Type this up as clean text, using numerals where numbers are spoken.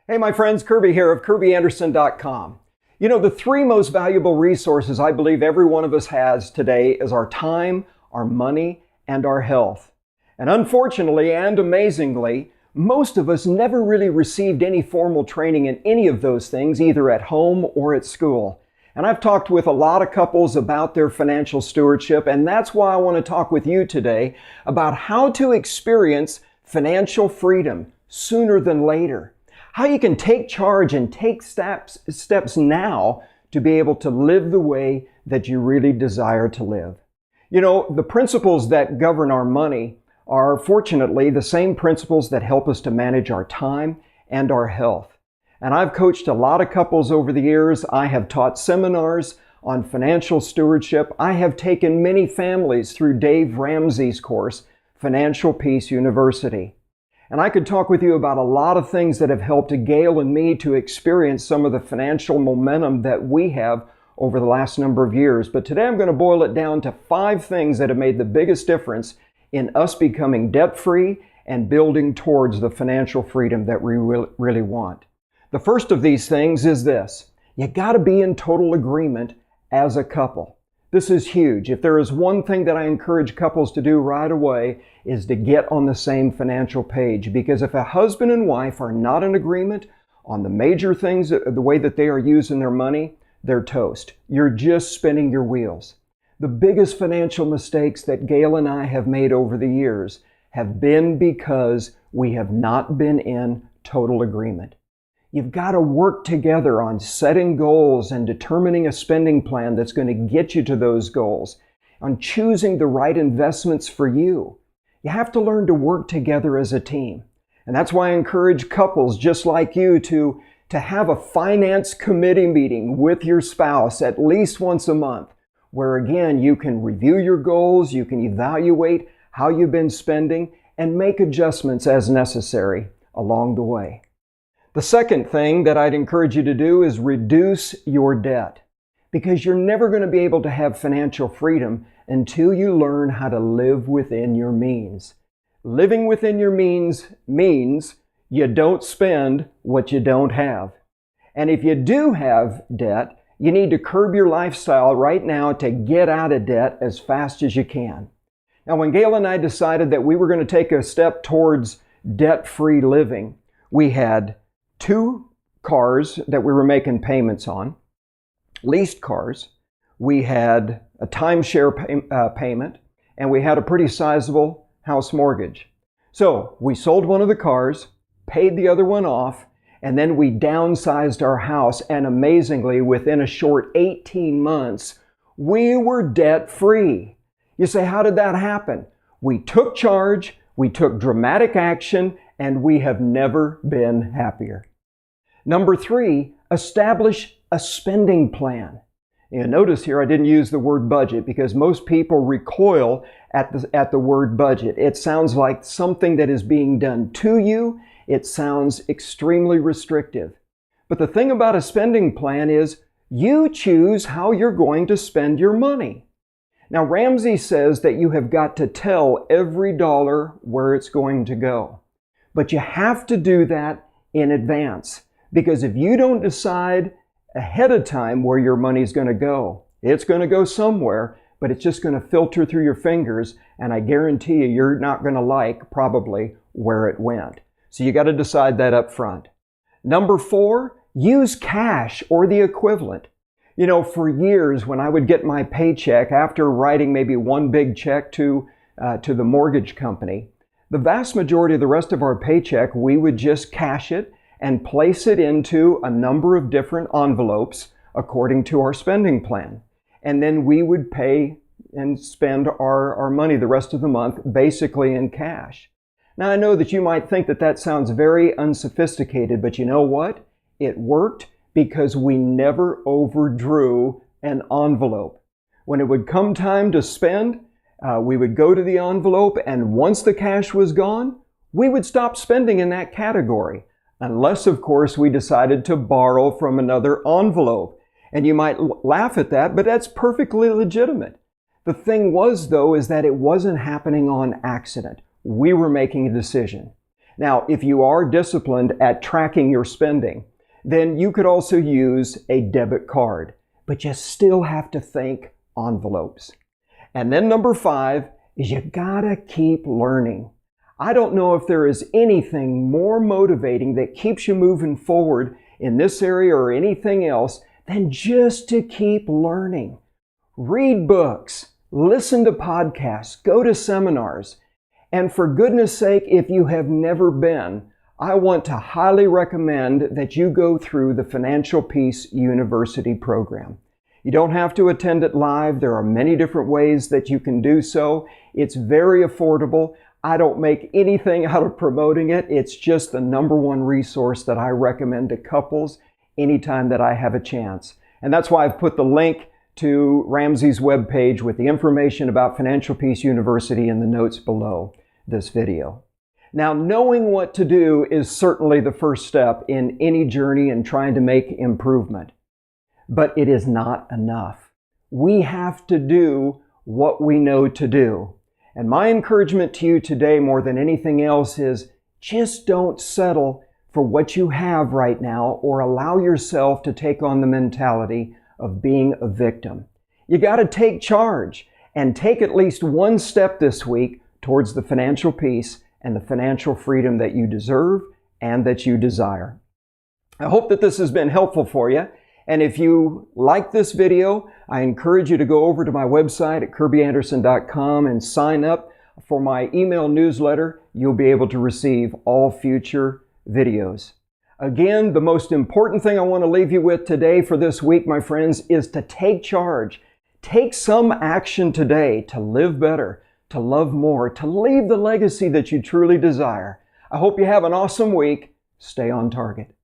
Hey, my friends, Kirby here of KirbyAndersen.com. You know, the three most valuable resources I believe every one of us has today is our time, our money, and our health. And unfortunately and amazingly, most of us never really received any formal training in any of those things, either at home or at school. And I've talked with a lot of couples about their financial stewardship, and that's why I want to talk with you today about how to experience financial freedom sooner than later. How you can take charge and take steps now to be able to live the way that you really desire to live. You know, the principles that govern our money are fortunately the same principles that help us to manage our time and our health. And I've coached a lot of couples over the years. I have taught seminars on financial stewardship. I have taken many families through Dave Ramsey's course, Financial Peace University. And I could talk with you about a lot of things that have helped Gail and me to experience some of the financial momentum that we have over the last number of years. But today I'm going to boil it down to 5 things that have made the biggest difference in us becoming debt-free and building towards the financial freedom that we really want. The first of these things is this: you got to be in total agreement as a couple. This is huge. If there is one thing that I encourage couples to do right away is to get on the same financial page. Because if a husband and wife are not in agreement on the major things, the way that they are using their money, they're toast. You're just spinning your wheels. The biggest financial mistakes that Gail and I have made over the years have been because we have not been in total agreement. You've got to work together on setting goals and determining a spending plan that's going to get you to those goals, on choosing the right investments for you. You have to learn to work together as a team. And that's why I encourage couples just like you to have a finance committee meeting with your spouse at least once a month, where again, you can review your goals, you can evaluate how you've been spending, and make adjustments as necessary along the way. The second thing that I'd encourage you to do is reduce your debt, because you're never going to be able to have financial freedom until you learn how to live within your means. Living within your means means you don't spend what you don't have. And if you do have debt, you need to curb your lifestyle right now to get out of debt as fast as you can. Now, when Gail and I decided that we were going to take a step towards debt-free living, we had 2 cars that we were making payments on, leased cars. We had a timeshare payment, and we had a pretty sizable house mortgage. So we sold one of the cars, paid the other one off, and then we downsized our house. And amazingly, within a short 18 months, we were debt-free. You say, how did that happen? We took charge, we took dramatic action, and we have never been happier. Number 3, establish a spending plan. You notice here I didn't use the word budget because most people recoil at the word budget. It sounds like something that is being done to you. It sounds extremely restrictive. But the thing about a spending plan is you choose how you're going to spend your money. Now, Ramsey says that you have got to tell every dollar where it's going to go. But you have to do that in advance, because if you don't decide ahead of time where your money's going to go, it's going to go somewhere, but it's just going to filter through your fingers, and I guarantee you, you're not going to like probably where it went. So you got to decide that up front. Number 4, use cash or the equivalent. You know, for years when I would get my paycheck after writing maybe one big check to the mortgage company, the vast majority of the rest of our paycheck, we would just cash it and place it into a number of different envelopes according to our spending plan. And then we would pay and spend our money the rest of the month basically in cash. Now, I know that you might think that that sounds very unsophisticated, but you know what? It worked because we never overdrew an envelope. When it would come time to spend, we would go to the envelope, and once the cash was gone, we would stop spending in that category. Unless, of course, we decided to borrow from another envelope. And you might laugh at that, but that's perfectly legitimate. The thing was, though, is that it wasn't happening on accident. We were making a decision. Now, if you are disciplined at tracking your spending, then you could also use a debit card, but you still have to think envelopes. And then number 5 is you gotta keep learning. I don't know if there is anything more motivating that keeps you moving forward in this area or anything else than just to keep learning. Read books, listen to podcasts, go to seminars. And for goodness sake, if you have never been, I want to highly recommend that you go through the Financial Peace University program. You don't have to attend it live. There are many different ways that you can do so. It's very affordable. I don't make anything out of promoting it. It's just the #1 resource that I recommend to couples anytime that I have a chance. And that's why I've put the link to Ramsey's webpage with the information about Financial Peace University in the notes below this video. Now, knowing what to do is certainly the first step in any journey in trying to make improvement. But it is not enough. We have to do what we know to do. And my encouragement to you today, more than anything else, is just don't settle for what you have right now or allow yourself to take on the mentality of being a victim. You got to take charge and take at least one step this week towards the financial peace and the financial freedom that you deserve and that you desire. I hope that this has been helpful for you. And if you like this video, I encourage you to go over to my website at KirbyAndersen.com and sign up for my email newsletter. You'll be able to receive all future videos. Again, the most important thing I want to leave you with today for this week, my friends, is to take charge. Take some action today to live better, to love more, to leave the legacy that you truly desire. I hope you have an awesome week. Stay on target.